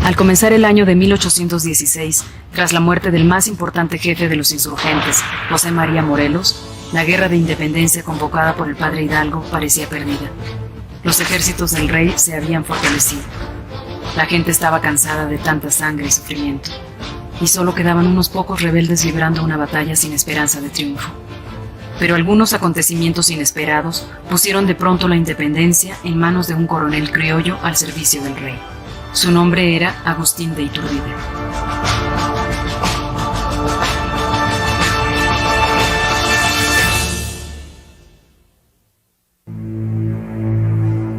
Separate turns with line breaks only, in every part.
Al comenzar el año de 1816, tras la muerte del más importante jefe de los insurgentes, José María Morelos, la guerra de independencia convocada por el padre Hidalgo parecía perdida. Los ejércitos del rey se habían fortalecido. La gente estaba cansada de tanta sangre y sufrimiento, y solo quedaban unos pocos rebeldes librando una batalla sin esperanza de triunfo. Pero algunos acontecimientos inesperados pusieron de pronto la independencia en manos de un coronel criollo al servicio del rey. Su nombre era Agustín de Iturbide.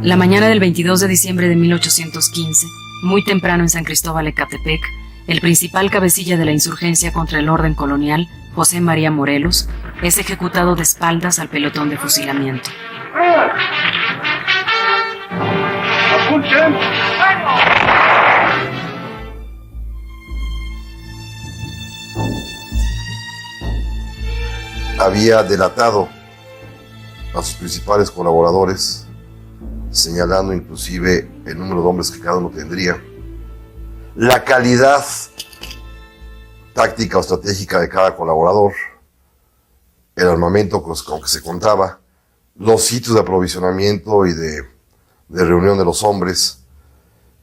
La mañana del 22 de diciembre de 1815, muy temprano en San Cristóbal Ecatepec, el principal cabecilla de la insurgencia contra el orden colonial, José María Morelos, es ejecutado de espaldas al pelotón de fusilamiento.
Había delatado a sus principales colaboradores, señalando inclusive el número de hombres que cada uno tendría, la calidad táctica o estratégica de cada colaborador, el armamento con que se contaba, los sitios de aprovisionamiento y de reunión de los hombres.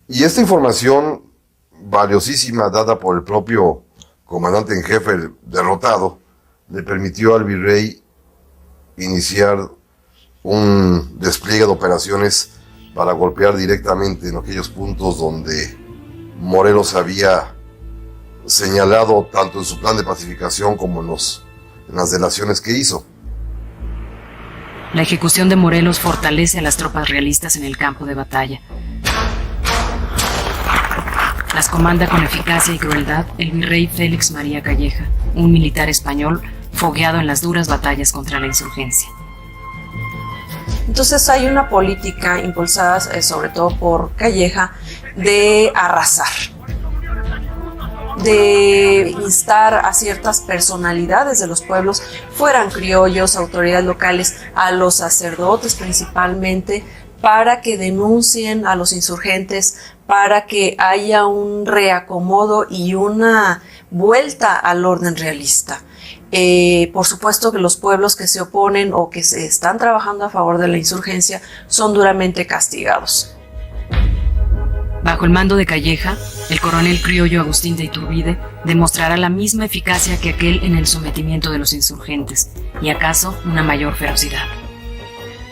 Y esta información valiosísima dada por el propio comandante en jefe, el derrotado, le permitió al virrey iniciar un despliegue de operaciones para golpear directamente en aquellos puntos donde Morelos había señalado tanto en su plan de pacificación como en las delaciones que hizo.
La ejecución de Morelos fortalece a las tropas realistas en el campo de batalla. Las comanda con eficacia y crueldad el virrey Félix María Calleja, un militar español fogueado en las duras batallas contra la insurgencia.
Entonces hay una política impulsada sobre todo por Calleja de arrasar, de instar a ciertas personalidades de los pueblos, fueran criollos, autoridades locales, a los sacerdotes principalmente, para que denuncien a los insurgentes, para que haya un reacomodo y una vuelta al orden realista. Por supuesto que los pueblos que se oponen o que se están trabajando a favor de la insurgencia son duramente castigados.
Bajo el mando de Calleja, el coronel criollo Agustín de Iturbide demostrará la misma eficacia que aquel en el sometimiento de los insurgentes, y acaso una mayor ferocidad.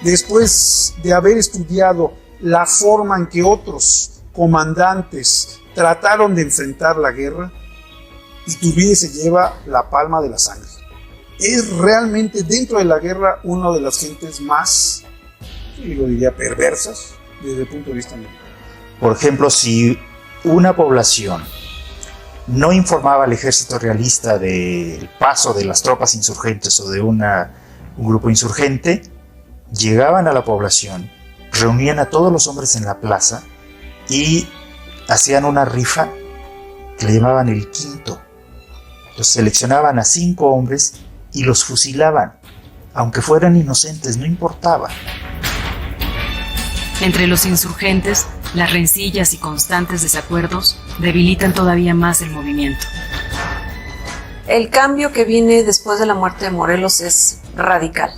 Después de haber estudiado la forma en que otros comandantes trataron de enfrentar la guerra, Iturbide se lleva la palma de la sangre. Es realmente dentro de la guerra una de las gentes más, yo diría, perversas desde el punto de vista militar.
Por ejemplo, si una población no informaba al ejército realista del paso de las tropas insurgentes o de un grupo insurgente, llegaban a la población, reunían a todos los hombres en la plaza y hacían una rifa que le llamaban el quinto. Los seleccionaban a 5 hombres y los fusilaban, aunque fueran inocentes, no importaba.
Entre los insurgentes, las rencillas y constantes desacuerdos debilitan todavía más el movimiento.
El cambio que viene después de la muerte de Morelos es radical.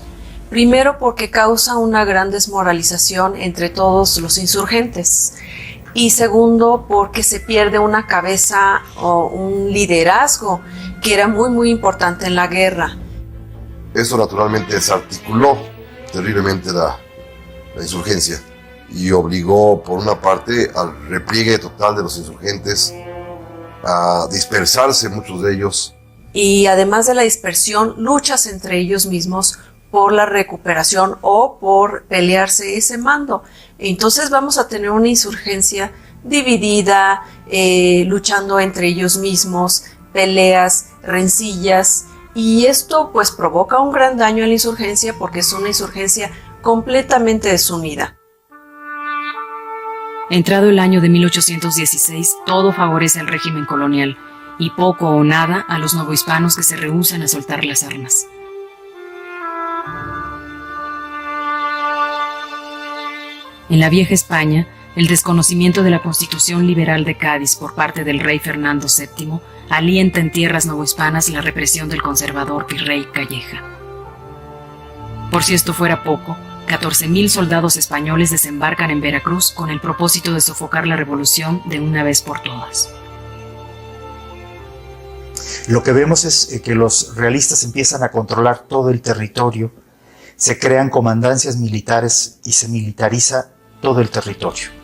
Primero porque causa una gran desmoralización entre todos los insurgentes. Y segundo, porque se pierde una cabeza o un liderazgo que era muy, muy importante en la guerra.
Eso naturalmente desarticuló terriblemente la insurgencia y obligó, por una parte, al repliegue total de los insurgentes, a dispersarse muchos de ellos.
Y además de la dispersión, luchas entre ellos mismos por la recuperación o por pelearse ese mando. Entonces vamos a tener una insurgencia dividida, luchando entre ellos mismos, peleas, rencillas, y esto pues provoca un gran daño a la insurgencia porque es una insurgencia completamente desunida.
Entrado el año de 1816, todo favorece al régimen colonial y poco o nada a los novohispanos que se rehúsan a soltar las armas. En la vieja España, el desconocimiento de la Constitución Liberal de Cádiz por parte del rey Fernando VII alienta en tierras novohispanas la represión del conservador virrey Calleja. Por si esto fuera poco, 14,000 soldados españoles desembarcan en Veracruz con el propósito de sofocar la revolución de una vez por todas.
Lo que vemos es que los realistas empiezan a controlar todo el territorio, se crean comandancias militares y se militariza todo el territorio.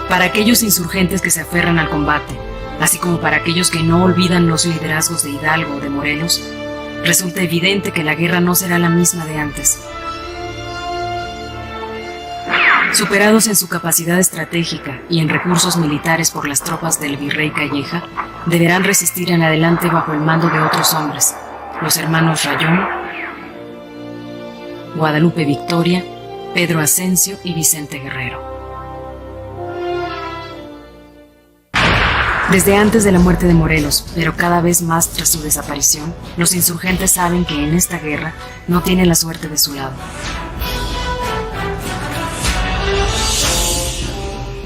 Para aquellos insurgentes que se aferran al combate, así como para aquellos que no olvidan los liderazgos de Hidalgo o de Morelos, resulta evidente que la guerra no será la misma de antes. Superados en su capacidad estratégica y en recursos militares por las tropas del virrey Calleja, deberán resistir en adelante bajo el mando de otros hombres, los hermanos Rayón, Guadalupe Victoria, Pedro Ascencio y Vicente Guerrero. Desde antes de la muerte de Morelos, pero cada vez más tras su desaparición, los insurgentes saben que en esta guerra no tienen la suerte de su lado.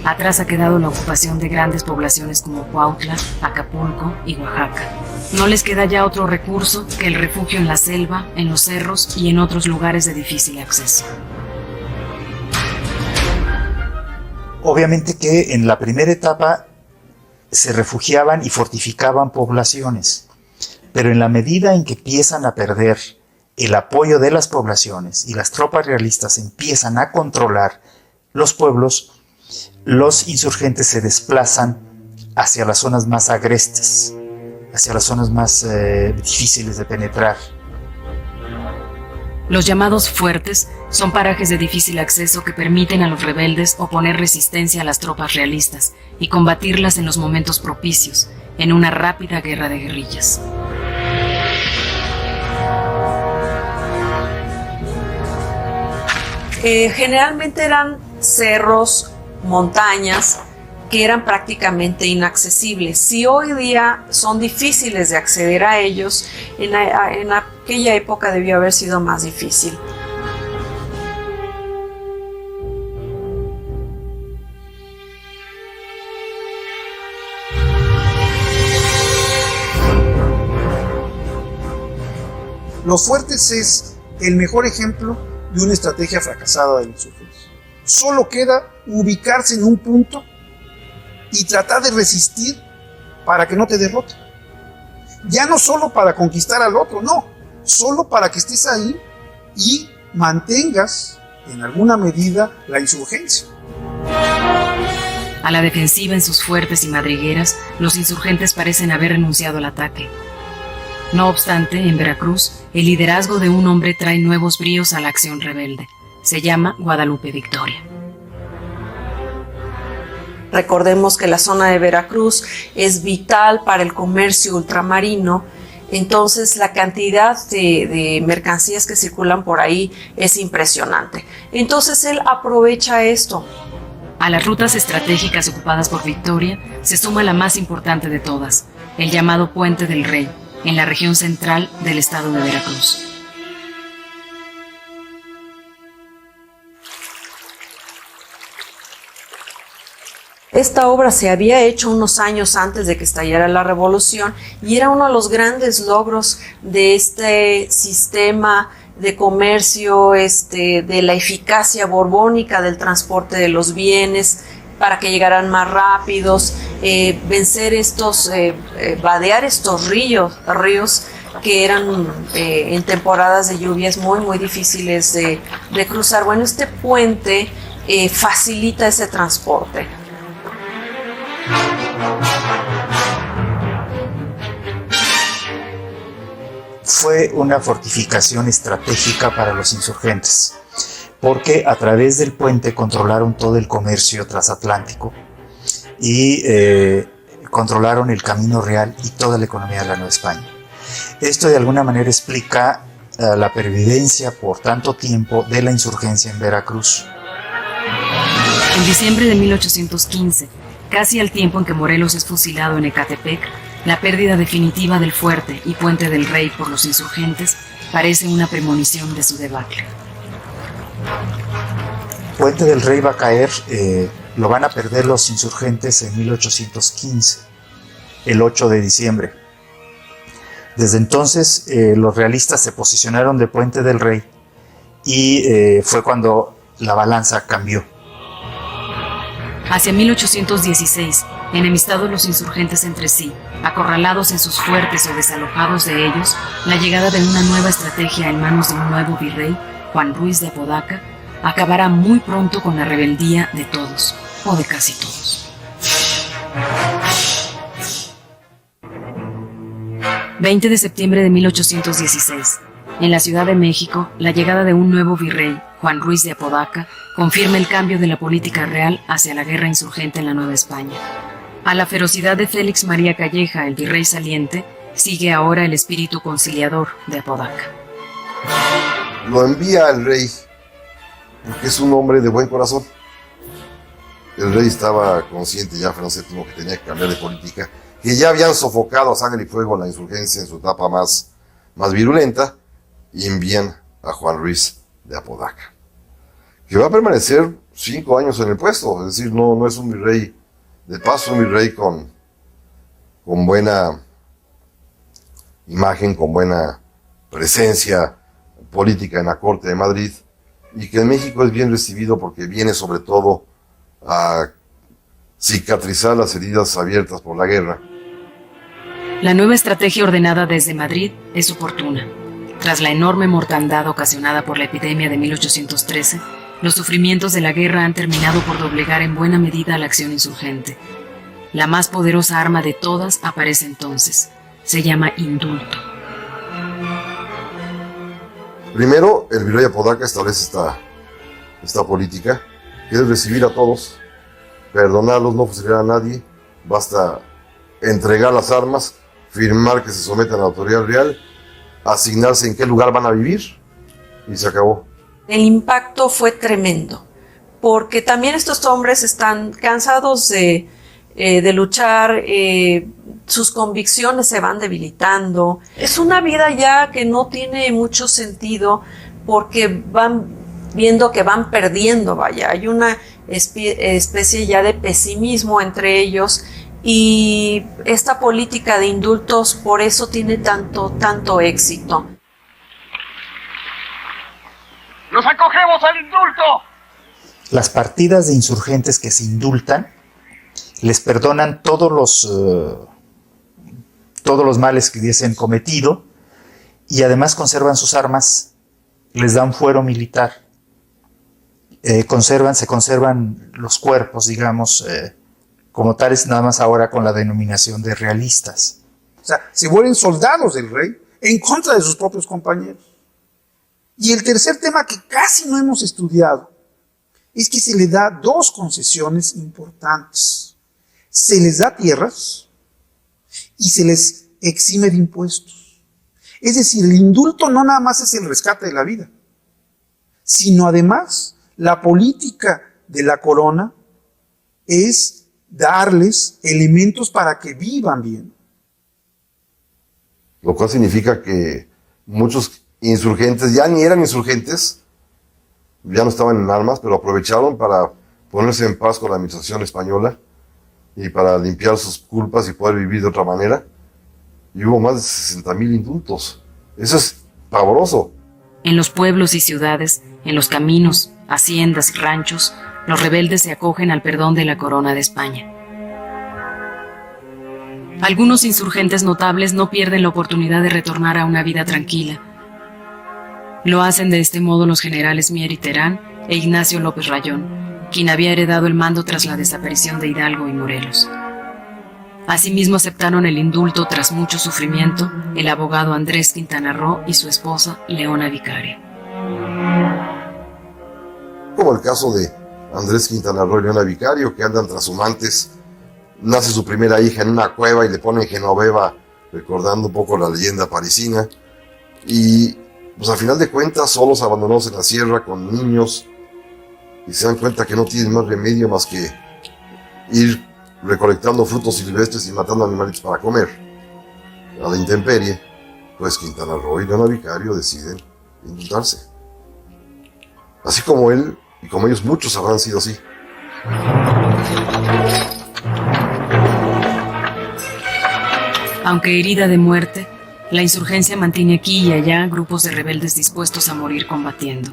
Atrás ha quedado la ocupación de grandes poblaciones como Cuautla, Acapulco y Oaxaca. No les queda ya otro recurso que el refugio en la selva, en los cerros y en otros lugares de difícil acceso.
Obviamente que en la primera etapa se refugiaban y fortificaban poblaciones, pero en la medida en que empiezan a perder el apoyo de las poblaciones y las tropas realistas empiezan a controlar los pueblos, los insurgentes se desplazan hacia las zonas más agrestes, hacia las zonas más difíciles de penetrar.
Los llamados fuertes son parajes de difícil acceso que permiten a los rebeldes oponer resistencia a las tropas realistas y combatirlas en los momentos propicios, en una rápida guerra de guerrillas.
Generalmente eran cerros, montañas, que eran prácticamente inaccesibles. Si hoy día son difíciles de acceder a ellos, en aquella época debió haber sido más difícil.
Los fuertes es el mejor ejemplo de una estrategia fracasada de los insurgentes. Solo queda ubicarse en un punto y tratar de resistir para que no te derrote. Ya no solo para conquistar al otro, no, solo para que estés ahí y mantengas en alguna medida la insurgencia.
A la defensiva en sus fuertes y madrigueras, los insurgentes parecen haber renunciado al ataque. No obstante, en Veracruz, el liderazgo de un hombre trae nuevos bríos a la acción rebelde. Se llama Guadalupe Victoria.
Recordemos que la zona de Veracruz es vital para el comercio ultramarino, entonces la cantidad de mercancías que circulan por ahí es impresionante. Entonces él aprovecha esto.
A las rutas estratégicas ocupadas por Victoria se suma la más importante de todas, el llamado Puente del Rey, en la región central del estado de Veracruz.
Esta obra se había hecho unos años antes de que estallara la revolución y era uno de los grandes logros de este sistema de comercio, de la eficacia borbónica del transporte de los bienes para que llegaran más rápidos, vencer vadear estos ríos que eran en temporadas de lluvias muy difíciles de cruzar. Bueno, este puente facilita ese transporte.
Fue una fortificación estratégica para los insurgentes, porque a través del puente controlaron todo el comercio transatlántico y controlaron el camino real y toda la economía de la Nueva España. Esto de alguna manera explica la pervivencia por tanto tiempo de la insurgencia en Veracruz.
En diciembre de 1815, casi al tiempo en que Morelos es fusilado en Ecatepec, la pérdida definitiva del fuerte y Puente del Rey por los insurgentes parece una premonición de su debacle.
Puente del Rey va a caer, lo van a perder los insurgentes en 1815, el 8 de diciembre. Desde entonces los realistas se posicionaron de Puente del Rey y fue cuando la balanza cambió.
Hacia 1816, enemistados los insurgentes entre sí, acorralados en sus fuertes o desalojados de ellos, la llegada de una nueva estrategia en manos de un nuevo virrey, Juan Ruiz de Apodaca, acabará muy pronto con la rebeldía de todos, o de casi todos. 20 de septiembre de 1816. En la Ciudad de México, la llegada de un nuevo virrey, Juan Ruiz de Apodaca, confirma el cambio de la política real hacia la guerra insurgente en la Nueva España. A la ferocidad de Félix María Calleja, el virrey saliente, sigue ahora el espíritu conciliador de Apodaca.
Lo envía el rey porque es un hombre de buen corazón. El rey estaba consciente ya, Fernando VII, que tenía que cambiar de política, que ya habían sofocado a sangre y fuego la insurgencia en su etapa más virulenta, y envían a Juan Ruiz de Apodaca, que va a permanecer 5 años en el puesto. Es decir, no es un virrey de paso, un virrey con buena imagen, con buena presencia política en la corte de Madrid, y que en México es bien recibido porque viene sobre todo a cicatrizar las heridas abiertas por la guerra.
La nueva estrategia ordenada desde Madrid es oportuna. Tras la enorme mortandad ocasionada por la epidemia de 1813, los sufrimientos de la guerra han terminado por doblegar en buena medida la acción insurgente. La más poderosa arma de todas aparece entonces. Se llama indulto.
Primero, el virrey Apodaca establece esta política, que es recibir a todos, perdonarlos, no fusilar a nadie, basta entregar las armas, firmar que se someten a la autoridad real, asignarse en qué lugar van a vivir, y se acabó.
El impacto fue tremendo, porque también estos hombres están cansados de luchar, sus convicciones se van debilitando. Es una vida ya que no tiene mucho sentido, porque van viendo que van perdiendo, vaya, hay una especie ya de pesimismo entre ellos, y esta política de indultos por eso tiene tanto éxito.
¡Nos acogemos al indulto!
Las partidas de insurgentes que se indultan les perdonan todos los males que hubiesen cometido, y además conservan sus armas, les dan fuero militar, se conservan los cuerpos, digamos, como tales, nada más ahora con la denominación de realistas.
O sea, se vuelven soldados del rey en contra de sus propios compañeros. Y el tercer tema que casi no hemos estudiado es que se le da 2 concesiones importantes. Se les da tierras y se les exime de impuestos. Es decir, el indulto no nada más es el rescate de la vida, sino además la política de la corona es darles elementos para que vivan bien.
Lo cual significa que muchos insurgentes ya ni eran insurgentes, ya no estaban en armas, pero aprovecharon para ponerse en paz con la administración española y para limpiar sus culpas y poder vivir de otra manera. Y hubo más de 60,000 indultos. Eso es pavoroso.
En los pueblos y ciudades, en los caminos, haciendas y ranchos, los rebeldes se acogen al perdón de la corona de España. Algunos insurgentes notables no pierden la oportunidad de retornar a una vida tranquila. Lo hacen de este modo los generales Mier y Terán e Ignacio López Rayón, quien había heredado el mando tras la desaparición de Hidalgo y Morelos. Asimismo aceptaron el indulto tras mucho sufrimiento el abogado Andrés Quintana Roo y su esposa Leona Vicario.
Como el caso de Andrés Quintana Roo y Leona Vicario, que andan trashumantes. Nace su primera hija en una cueva y le ponen Genoveva, recordando un poco la leyenda parisina. Y pues al final de cuentas, solos, abandonados en la sierra con niños, y se dan cuenta que no tienen más remedio más que ir recolectando frutos silvestres y matando animalitos para comer. A la intemperie, pues Quintana Roo y Leona Vicario deciden indultarse. Así como él y como ellos muchos habrán sido así.
Aunque herida de muerte, la insurgencia mantiene aquí y allá grupos de rebeldes dispuestos a morir combatiendo.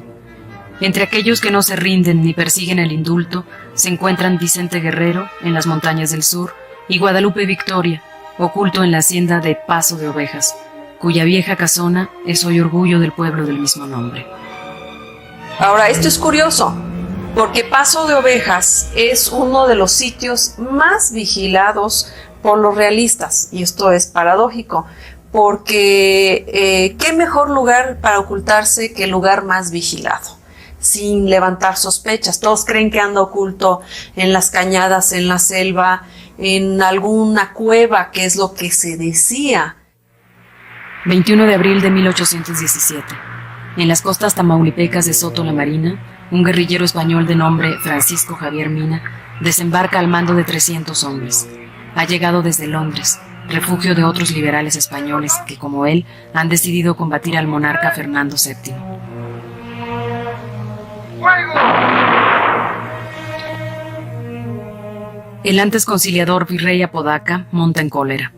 Entre aquellos que no se rinden ni persiguen el indulto, se encuentran Vicente Guerrero, en las montañas del sur, y Guadalupe Victoria, oculto en la hacienda de Paso de Ovejas, cuya vieja casona es hoy orgullo del pueblo del mismo nombre.
Ahora, esto es curioso, porque Paso de Ovejas es uno de los sitios más vigilados por los realistas, y esto es paradójico, porque ¿qué mejor lugar para ocultarse que el lugar más vigilado? Sin levantar sospechas. Todos creen que anda oculto en las cañadas, en la selva, en alguna cueva, que es lo que se decía.
21 de abril de 1817. En las costas tamaulipecas de Soto la Marina, un guerrillero español de nombre Francisco Javier Mina desembarca al mando de 300 hombres. Ha llegado desde Londres, refugio de otros liberales españoles que, como él, han decidido combatir al monarca Fernando VII.
¡Fuego!
El antes conciliador virrey Apodaca monta en cólera.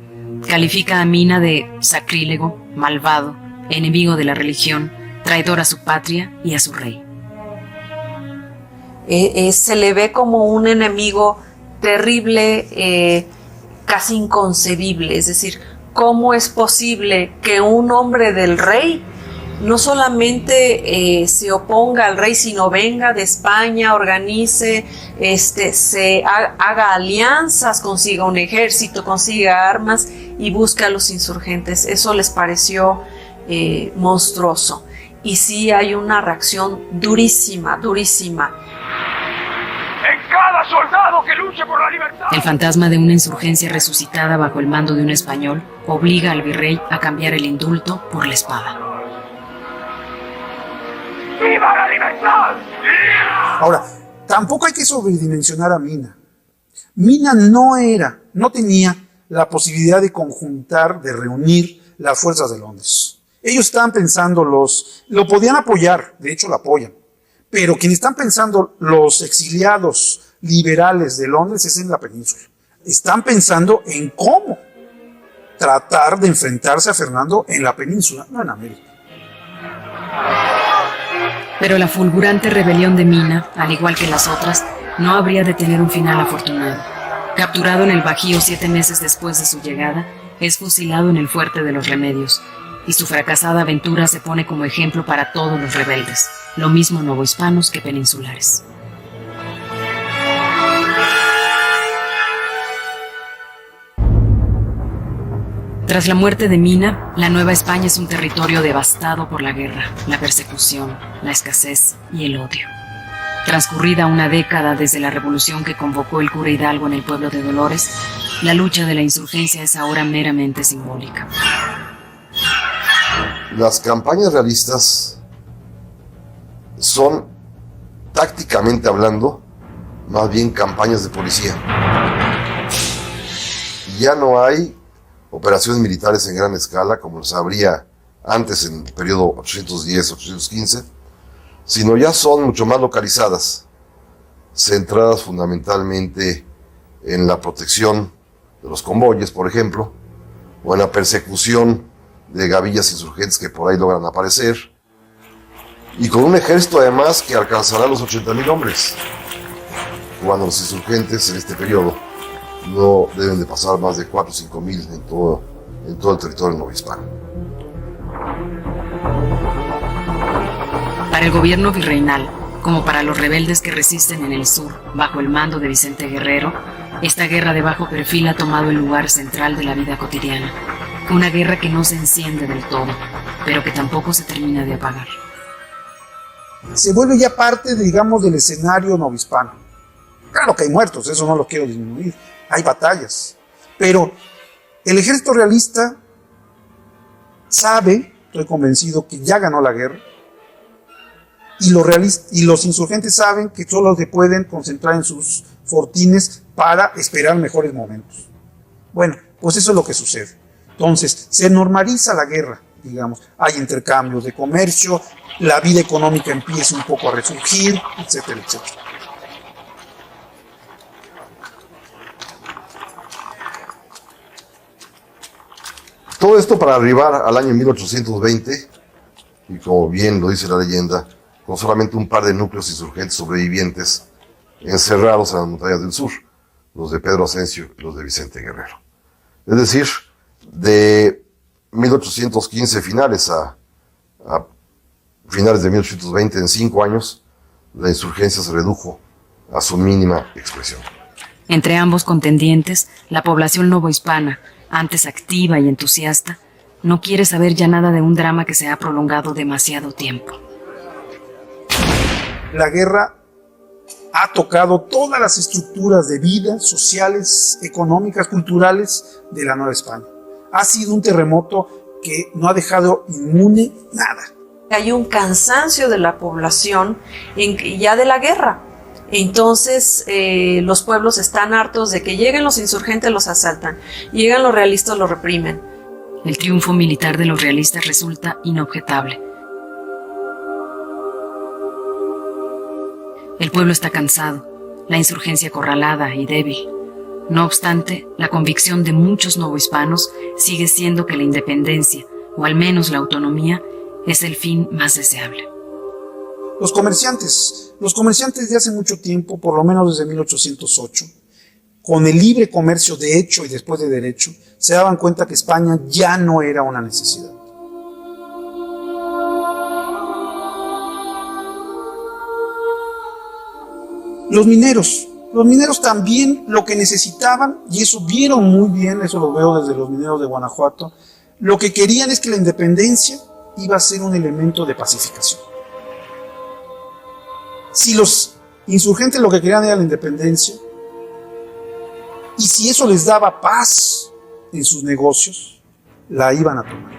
Califica a Mina de sacrílego, malvado, enemigo de la religión, traidor a su patria y a su rey.
Se le ve como un enemigo terrible, casi inconcebible. Es decir, ¿cómo es posible que un hombre del rey no solamente se oponga al rey, sino venga de España, organice, haga alianzas, consiga un ejército, consiga armas y busque a los insurgentes? Eso les pareció monstruoso. Y sí hay una reacción durísima, durísima.
¡En cada soldado que luche por la libertad!
El fantasma de una insurgencia resucitada bajo el mando de un español obliga al virrey a cambiar el indulto por la espada.
¡Viva la libertad!
Ahora, tampoco hay que sobredimensionar a Mina. Mina no tenía la posibilidad de conjuntar, de reunir las fuerzas de Londres. Ellos estaban pensando, lo podían apoyar, de hecho lo apoyan, pero quienes están pensando los exiliados liberales de Londres es en la península. Están pensando en cómo tratar de enfrentarse a Fernando en la península, no en América.
Pero la fulgurante rebelión de Mina, al igual que las otras, no habría de tener un final afortunado. Capturado en el Bajío 7 meses después de su llegada, es fusilado en el Fuerte de los Remedios, y su fracasada aventura se pone como ejemplo para todos los rebeldes, lo mismo novohispanos que peninsulares. Tras la muerte de Mina, la Nueva España es un territorio devastado por la guerra, la persecución, la escasez y el odio. Transcurrida una década desde la revolución que convocó el cura Hidalgo en el pueblo de Dolores, la lucha de la insurgencia es ahora meramente simbólica.
Las campañas realistas son, tácticamente hablando, más bien campañas de policía. Ya no hay operaciones militares en gran escala como las habría antes en el periodo 810-815, sino ya son mucho más localizadas, centradas fundamentalmente en la protección de los convoyes, por ejemplo, o en la persecución de gavillas insurgentes que por ahí logran aparecer, y con un ejército además que alcanzará los 80,000 hombres, cuando los insurgentes en este periodo no deben de pasar más de 4 o 5,000 en todo el territorio novohispano.
Para el gobierno virreinal, como para los rebeldes que resisten en el sur, bajo el mando de Vicente Guerrero, esta guerra de bajo perfil ha tomado el lugar central de la vida cotidiana. Una guerra que no se enciende del todo, pero que tampoco se termina de apagar.
Se vuelve ya parte, digamos, del escenario novohispano. Claro que hay muertos, eso no lo quiero disminuir. Hay batallas. Pero el ejército realista sabe, estoy convencido, que ya ganó la guerra. Y los insurgentes saben que solo se pueden concentrar en sus fortines para esperar mejores momentos. Bueno, pues eso es lo que sucede. Entonces, se normaliza la guerra digamos. Hay intercambios de comercio, la vida económica empieza un poco a resurgir, etcétera, etcétera.
Todo esto para arribar al año 1820, y como bien lo dice la leyenda, con solamente un par de núcleos insurgentes sobrevivientes encerrados en las montañas del sur, los de Pedro Asensio y los de Vicente Guerrero. Es decir, de 1815 finales a finales de 1820, en 5 años, la insurgencia se redujo a su mínima expresión.
Entre ambos contendientes, la población novohispana, antes activa y entusiasta, no quiere saber ya nada de un drama que se ha prolongado demasiado tiempo.
La guerra ha tocado todas las estructuras de vida, sociales, económicas, culturales de la Nueva España. Ha sido un terremoto que no ha dejado inmune nada.
Hay un cansancio de la población ya de la guerra. Entonces los pueblos están hartos de que lleguen los insurgentes, los asaltan, llegan los realistas, los reprimen.
El triunfo militar de los realistas resulta inobjetable. El pueblo está cansado, la insurgencia acorralada y débil. No obstante, la convicción de muchos novohispanos sigue siendo que la independencia, o al menos la autonomía, es el fin más deseable.
Los comerciantes de hace mucho tiempo, por lo menos desde 1808, con el libre comercio de hecho y después de derecho, se daban cuenta que España ya no era una necesidad. Los mineros también lo que necesitaban, y eso vieron muy bien, eso lo veo desde los mineros de Guanajuato, lo que querían es que la independencia iba a ser un elemento de pacificación. Si los insurgentes lo que querían era la independencia, y si eso les daba paz en sus negocios, la iban a tomar.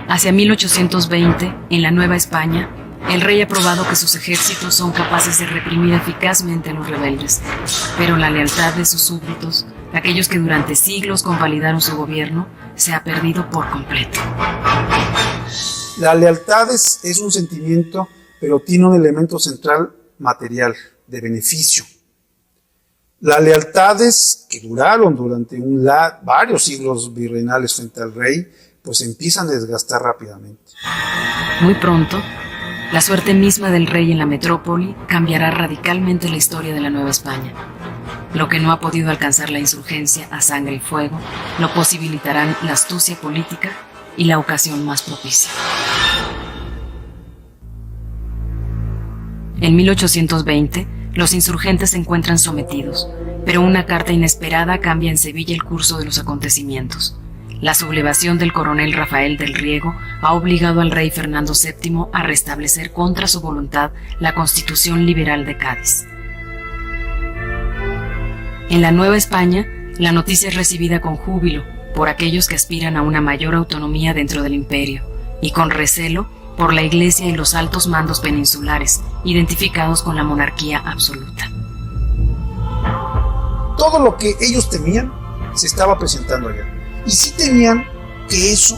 Hacia 1820, en la Nueva España, el rey ha probado que sus ejércitos son capaces de reprimir eficazmente a los rebeldes, pero la lealtad de sus súbditos, aquellos que durante siglos convalidaron su gobierno, se ha perdido por completo.
La lealtad es un sentimiento, pero tiene un elemento central material, de beneficio. Las lealtades que duraron durante varios siglos virreinales frente al rey, pues empiezan a desgastar rápidamente.
Muy pronto, la suerte misma del rey en la metrópoli cambiará radicalmente la historia de la Nueva España. Lo que no ha podido alcanzar la insurgencia a sangre y fuego, lo posibilitarán la astucia política y la ocasión más propicia. En 1820, los insurgentes se encuentran sometidos, pero una carta inesperada cambia en Sevilla el curso de los acontecimientos. La sublevación del coronel Rafael del Riego ha obligado al rey Fernando VII a restablecer contra su voluntad la Constitución Liberal de Cádiz. En la Nueva España, la noticia es recibida con júbilo por aquellos que aspiran a una mayor autonomía dentro del imperio, y con recelo por la Iglesia y los altos mandos peninsulares, identificados con la monarquía absoluta.
Todo lo que ellos temían se estaba presentando allá. Y sí temían que eso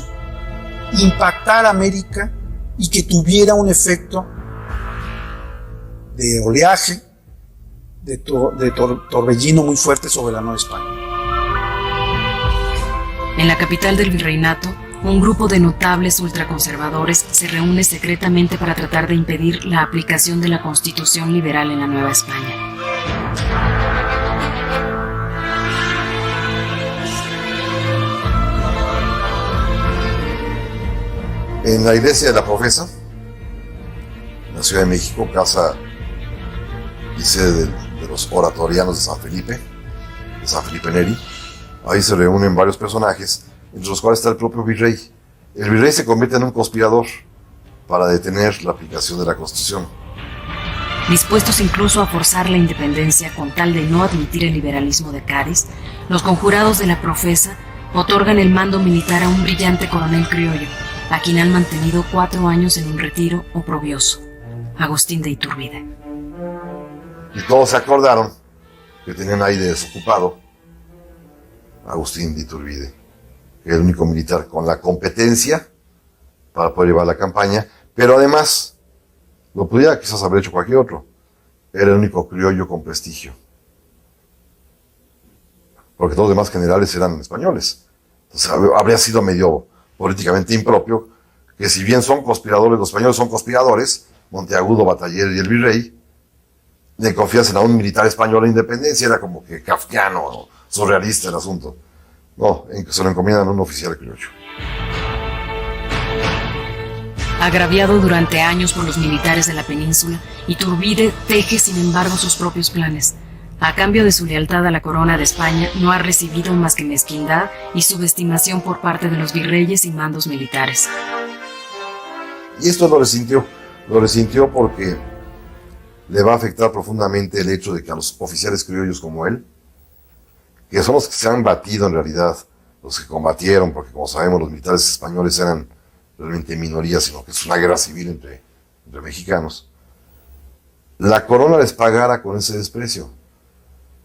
impactara a América y que tuviera un efecto de oleaje, de torbellino muy fuerte sobre la Nueva España.
En la capital del virreinato, un grupo de notables ultraconservadores se reúne secretamente para tratar de impedir la aplicación de la Constitución liberal en la Nueva España.
En la iglesia de la Profesa, en la Ciudad de México, casa y sede de los oratorianos de San Felipe Neri, ahí se reúnen varios personajes, entre los cuales está el propio virrey. El virrey se convierte en un conspirador para detener la aplicación de la Constitución.
Dispuestos incluso a forzar la independencia con tal de no admitir el liberalismo de Cádiz, los conjurados de la Profesa otorgan el mando militar a un brillante coronel criollo, a quien han mantenido 4 años en un retiro oprobioso, Agustín de Iturbide.
Y todos se acordaron que tenían ahí de desocupado Agustín de Iturbide, que era el único militar con la competencia para poder llevar la campaña, pero además, lo pudiera quizás haber hecho cualquier otro. Era el único criollo con prestigio. Porque todos los demás generales eran españoles. Entonces habría sido medio políticamente impropio que, si bien son conspiradores, los españoles son conspiradores, Monteagudo, Bataller y el virrey, le confiasen a un militar español la independencia. Era como que kafkiano o surrealista el asunto. No, en que se lo encomiendan a un oficial criollo.
Agraviado durante años por los militares de la península, Iturbide teje sin embargo sus propios planes. A cambio de su lealtad a la corona de España, no ha recibido más que mezquindad y subestimación por parte de los virreyes y mandos militares.
Y esto lo resintió porque le va a afectar profundamente el hecho de que a los oficiales criollos como él, que son los que se han batido en realidad, los que combatieron, porque como sabemos los militares españoles eran realmente minoría, sino que es una guerra civil entre mexicanos, la corona les pagara con ese desprecio.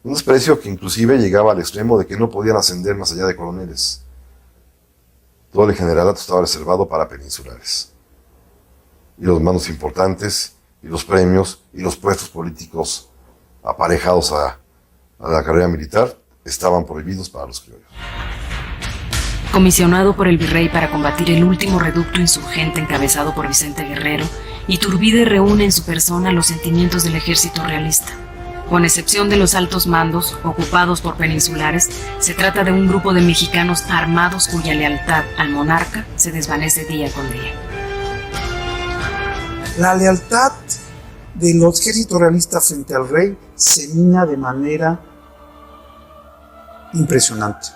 Un desprecio que inclusive llegaba al extremo de que no podían ascender más allá de coroneles. Todo el generalato estaba reservado para peninsulares. Y los mandos importantes, y los premios, y los puestos políticos aparejados a la carrera militar estaban prohibidos para los criollos.
Comisionado por el virrey para combatir el último reducto insurgente encabezado por Vicente Guerrero, Iturbide reúne en su persona los sentimientos del ejército realista. Con excepción de los altos mandos, ocupados por peninsulares, se trata de un grupo de mexicanos armados cuya lealtad al monarca se desvanece día con día.
La lealtad de los ejércitos realistas frente al rey se mina de manera impresionante.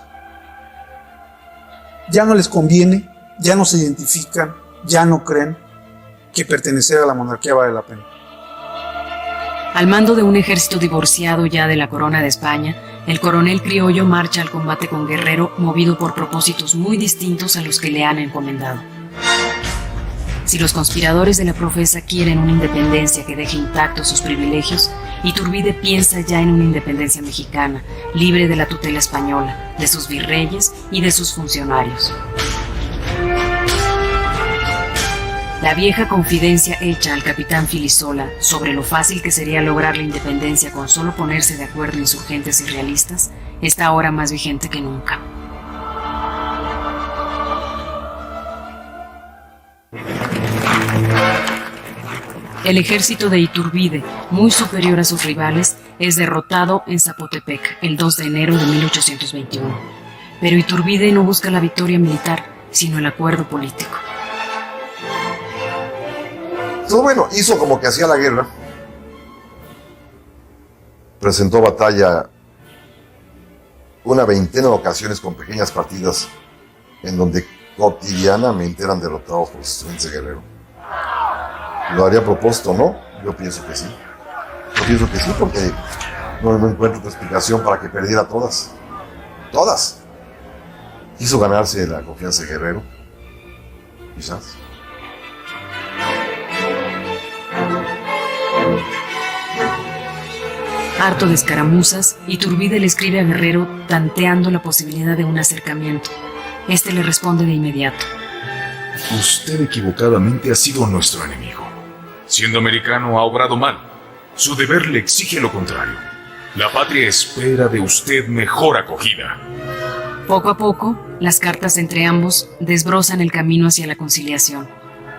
Ya no les conviene, ya no se identifican, ya no creen que pertenecer a la monarquía vale la pena.
Al mando de un ejército divorciado ya de la corona de España, el coronel criollo marcha al combate con Guerrero movido por propósitos muy distintos a los que le han encomendado. Si los conspiradores de la profesa quieren una independencia que deje intactos sus privilegios, Iturbide piensa ya en una independencia mexicana, libre de la tutela española, de sus virreyes y de sus funcionarios. La vieja confidencia hecha al capitán Filisola sobre lo fácil que sería lograr la independencia con solo ponerse de acuerdo insurgentes y realistas está ahora más vigente que nunca. El ejército de Iturbide, muy superior a sus rivales, es derrotado en Zapotepec el 2 de enero de 1821. Pero Iturbide no busca la victoria militar, sino el acuerdo político.
Entonces, bueno, hizo como que hacía la guerra. Presentó batalla una veintena de ocasiones con pequeñas partidas en donde cotidianamente eran derrotados por los estudiantes de Guerrero. ¿Lo haría a propósito, no? Yo pienso que sí. Yo pienso que sí, porque no encuentro otra explicación para que perdiera todas. Todas. Quiso ganarse la confianza de Guerrero. Quizás.
Harto de escaramuzas, Iturbide le escribe a Guerrero tanteando la posibilidad de un acercamiento. Este le responde de inmediato:
Usted equivocadamente ha sido nuestro enemigo. Siendo americano ha obrado mal. Su deber le exige lo contrario. La patria espera de usted mejor acogida.
Poco a poco, las cartas entre ambos desbrozan el camino hacia la conciliación.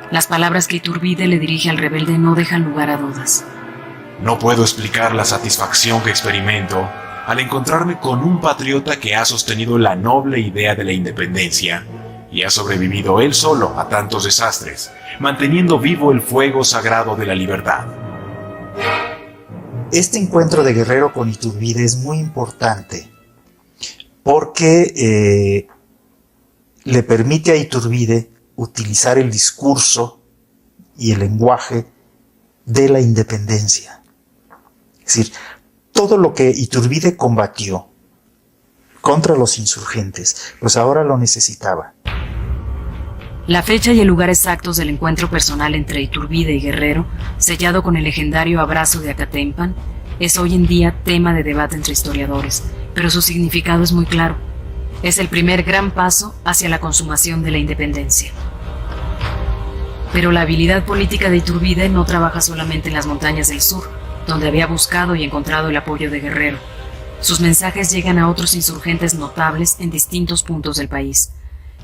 Las palabras que Iturbide le dirige al rebelde no dejan lugar a dudas.
No puedo explicar la satisfacción que experimento al encontrarme con un patriota que ha sostenido la noble idea de la independencia y ha sobrevivido él solo a tantos desastres, manteniendo vivo el fuego sagrado de la libertad.
Este encuentro de Guerrero con Iturbide es muy importante porque le permite a Iturbide utilizar el discurso y el lenguaje de la independencia. Es decir, todo lo que Iturbide combatió contra los insurgentes, pues ahora lo necesitaba.
La fecha y el lugar exactos del encuentro personal entre Iturbide y Guerrero, sellado con el legendario abrazo de Acatempan, es hoy en día tema de debate entre historiadores, pero su significado es muy claro. Es el primer gran paso hacia la consumación de la independencia. Pero la habilidad política de Iturbide no trabaja solamente en las montañas del sur, donde había buscado y encontrado el apoyo de Guerrero. Sus mensajes llegan a otros insurgentes notables en distintos puntos del país.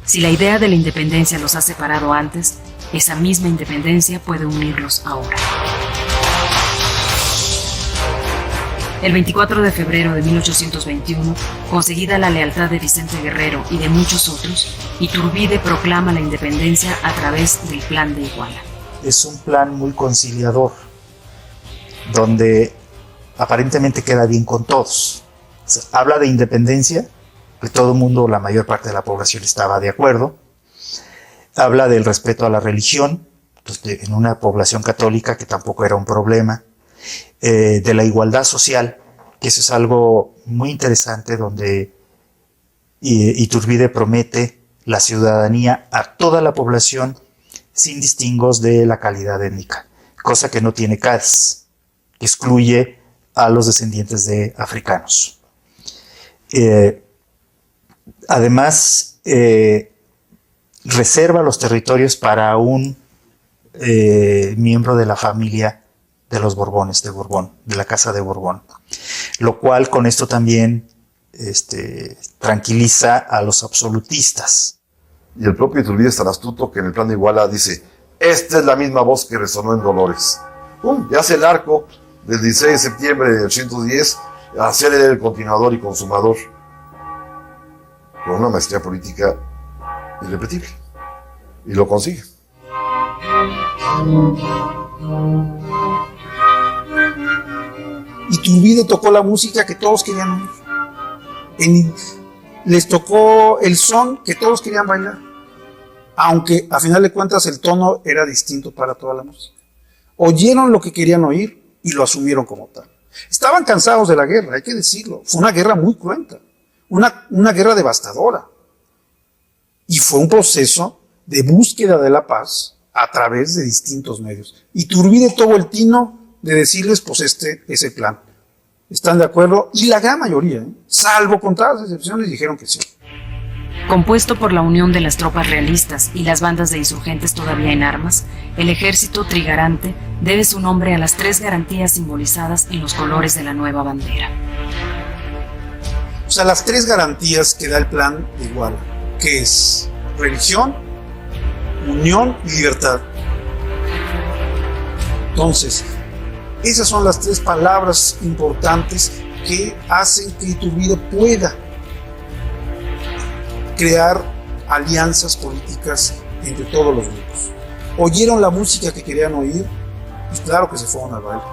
Si la idea de la independencia los ha separado antes, esa misma independencia puede unirlos ahora. El 24 de febrero de 1821, conseguida la lealtad de Vicente Guerrero y de muchos otros, Iturbide proclama la independencia a través del Plan de Iguala.
Es un plan muy conciliador, donde aparentemente queda bien con todos. O sea, habla de independencia, que todo el mundo, la mayor parte de la población estaba de acuerdo. Habla del respeto a la religión, pues en una población católica que tampoco era un problema. De la igualdad social, que eso es algo muy interesante, donde Iturbide promete la ciudadanía a toda la población sin distingos de la calidad étnica, cosa que no tiene Cádiz, que excluye a los descendientes de africanos. Además, reserva los territorios para un miembro de la familia de los Borbones, de la Casa de Borbón, lo cual con esto también tranquiliza a los absolutistas.
Y el propio Iturbide es tan astuto que en el Plan de Iguala dice: esta es la misma voz que resonó en Dolores. Y hace el arco del 16 de septiembre de 1810 a hacer el continuador y consumador, con una maestría política irrepetible. Y lo consigue.
Iturbide tocó la música que todos querían oír. Les tocó el son que todos querían bailar, aunque a final de cuentas el tono era distinto para toda la música. Oyeron lo que querían oír y lo asumieron como tal. Estaban cansados de la guerra, hay que decirlo. Fue una guerra muy cruenta, una guerra devastadora. Y fue un proceso de búsqueda de la paz a través de distintos medios. Iturbide tuvo el tino de decirles, pues este es el plan. ¿Están de acuerdo? Y la gran mayoría, salvo contadas excepciones, dijeron que sí.
Compuesto por la unión de las tropas realistas y las bandas de insurgentes todavía en armas, el ejército trigarante debe su nombre a las 3 garantías simbolizadas en los colores de la nueva bandera.
O sea, las 3 garantías que da el Plan de Iguala, que es religión, unión y libertad. Entonces, esas son las 3 palabras importantes que hacen que Iturbide pueda crear alianzas políticas entre todos los grupos. Oyeron la música que querían oír y claro que se fueron al baile.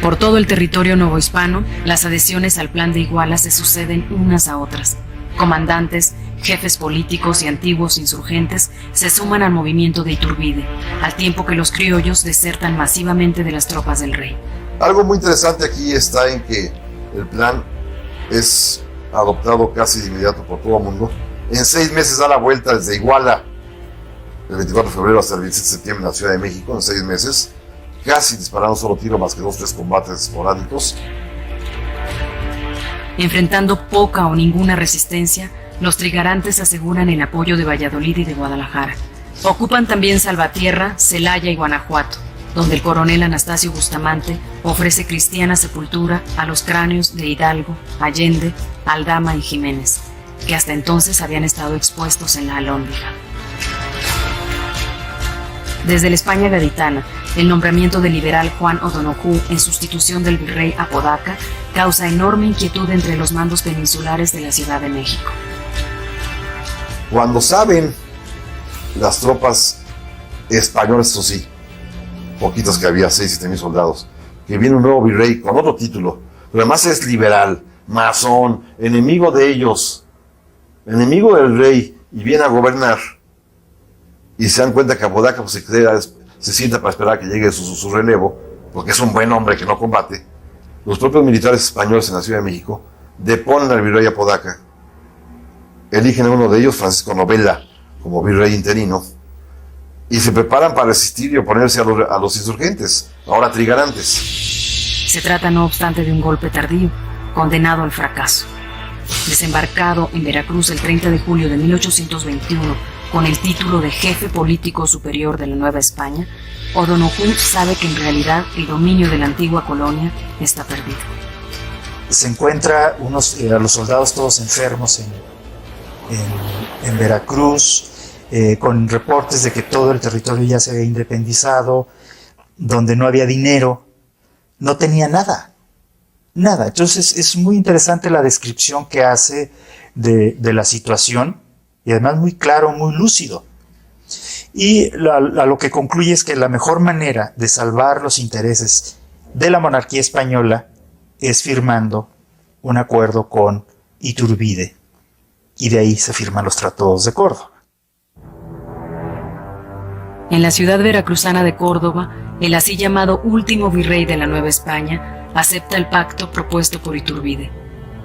Por todo el territorio novohispano, las adhesiones al Plan de Iguala se suceden unas a otras. Comandantes, jefes políticos y antiguos insurgentes se suman al movimiento de Iturbide, al tiempo que los criollos desertan masivamente de las tropas del rey.
Algo muy interesante aquí está en que el plan es adoptado casi de inmediato por todo el mundo. En 6 meses da la vuelta desde Iguala, el 24 de febrero hasta el 27 de septiembre en la Ciudad de México, en 6 meses, casi disparando un solo tiro más que 2 o 3 combates esporádicos.
Enfrentando poca o ninguna resistencia, los trigarantes aseguran el apoyo de Valladolid y de Guadalajara. Ocupan también Salvatierra, Celaya y Guanajuato, donde el coronel Anastasio Bustamante ofrece cristiana sepultura a los cráneos de Hidalgo, Allende, Aldama y Jiménez, que hasta entonces habían estado expuestos en la Alhóndiga. Desde la España gaditana, el nombramiento del liberal Juan O'Donoghue en sustitución del virrey Apodaca causa enorme inquietud entre los mandos peninsulares de la Ciudad de México.
Cuando saben las tropas españolas, eso sí, poquitas que había, 6-7 mil soldados, que viene un nuevo virrey con otro título, pero además es liberal, masón, enemigo de ellos, enemigo del rey, y viene a gobernar, y se dan cuenta que Apodaca pues, se sienta para esperar a que llegue su relevo, porque es un buen hombre que no combate. Los propios militares españoles en la Ciudad de México deponen al virrey Apodaca, eligen a uno de ellos, Francisco Novella, como virrey interino, y se preparan para resistir y oponerse a los insurgentes, ahora trigarantes.
Se trata, no obstante, de un golpe tardío, condenado al fracaso. Desembarcado en Veracruz el 30 de julio de 1821 con el título de jefe político superior de la Nueva España, O'Donoghue sabe que en realidad el dominio de la antigua colonia está perdido.
Se encuentra a los soldados todos enfermos en Veracruz, con reportes de que todo el territorio ya se había independizado, donde no había dinero, no tenía nada. Entonces es muy interesante la descripción que hace de la situación, y además muy claro, muy lúcido. Y a lo que concluye es que la mejor manera de salvar los intereses de la monarquía española es firmando un acuerdo con Iturbide, y de ahí se firman los tratados de Córdoba.
En la ciudad veracruzana de Córdoba, el así llamado último virrey de la Nueva España acepta el pacto propuesto por Iturbide.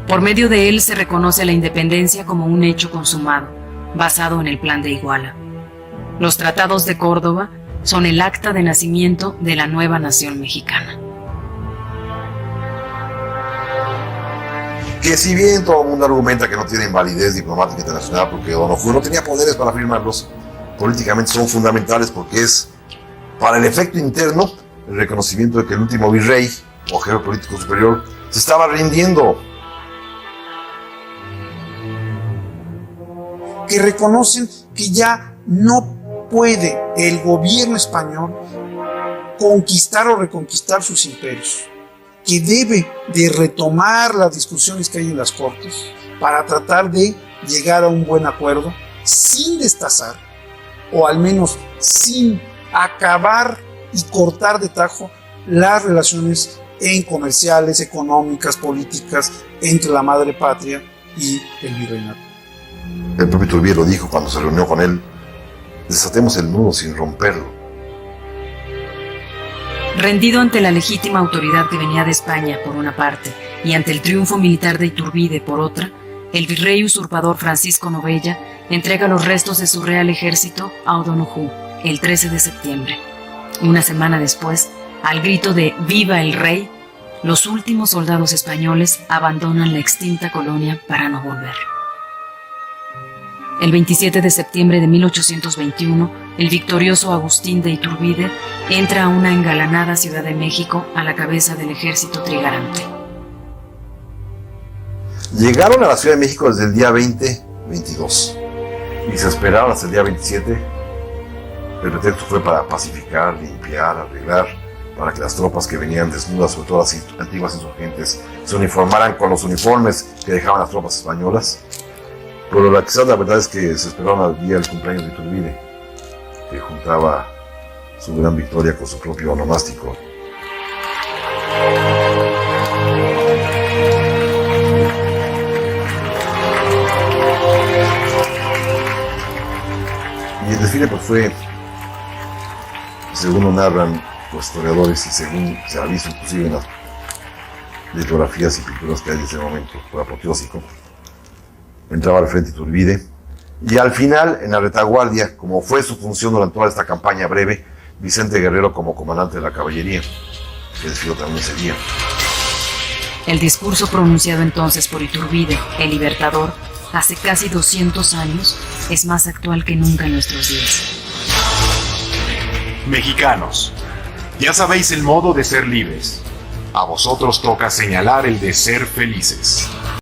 Por medio de él se reconoce la independencia como un hecho consumado, basado en el Plan de Iguala. Los tratados de Córdoba son el acta de nacimiento de la nueva nación mexicana.
Que si bien todo el mundo argumenta que no tienen validez diplomática internacional porque O'Donoghue no tenía poderes para firmarlos, políticamente son fundamentales porque es, para el efecto interno, el reconocimiento de que el último virrey o jefe político superior se estaba rindiendo.
Que reconocen que ya no puede el gobierno español conquistar o reconquistar sus imperios, que debe de retomar las discusiones que hay en las Cortes para tratar de llegar a un buen acuerdo sin destazar, o al menos sin acabar y cortar de tajo las relaciones comerciales, económicas, políticas entre la madre patria y el virreinato.
El propio Iturbide lo dijo cuando se reunió con él: desatemos el nudo sin romperlo.
Rendido ante la legítima autoridad que venía de España, por una parte, y ante el triunfo militar de Iturbide, por otra, el virrey usurpador Francisco Novella entrega los restos de su real ejército a O'Donoghue el 13 de septiembre. Una semana después, al grito de ¡Viva el Rey!, los últimos soldados españoles abandonan la extinta colonia para no volver. El 27 de septiembre de 1821, el victorioso Agustín de Iturbide entra a una engalanada Ciudad de México a la cabeza del ejército trigarante.
Llegaron a la Ciudad de México desde el día 20-22 y se esperaron hasta el día 27. El pretexto fue para pacificar, limpiar, arreglar, para que las tropas que venían desnudas, sobre todo las antiguas insurgentes, se uniformaran con los uniformes que dejaban las tropas españolas. Pero quizás la verdad es que se esperaron al día del cumpleaños de Iturbide, que juntaba su gran victoria con su propio onomástico. Y el desfile pues fue, según lo narran los historiadores y según se ha visto inclusive en las litografías y pinturas que hay en ese momento, por apoteósico, entraba al frente Iturbide, y al final, en la retaguardia, como fue su función durante toda esta campaña breve, Vicente Guerrero como comandante de la caballería, que desfiló también ese día.
El discurso pronunciado entonces por Iturbide, el libertador, hace casi 200 años, es más actual que nunca en nuestros días.
Mexicanos, ya sabéis el modo de ser libres. A vosotros toca señalar el de ser felices.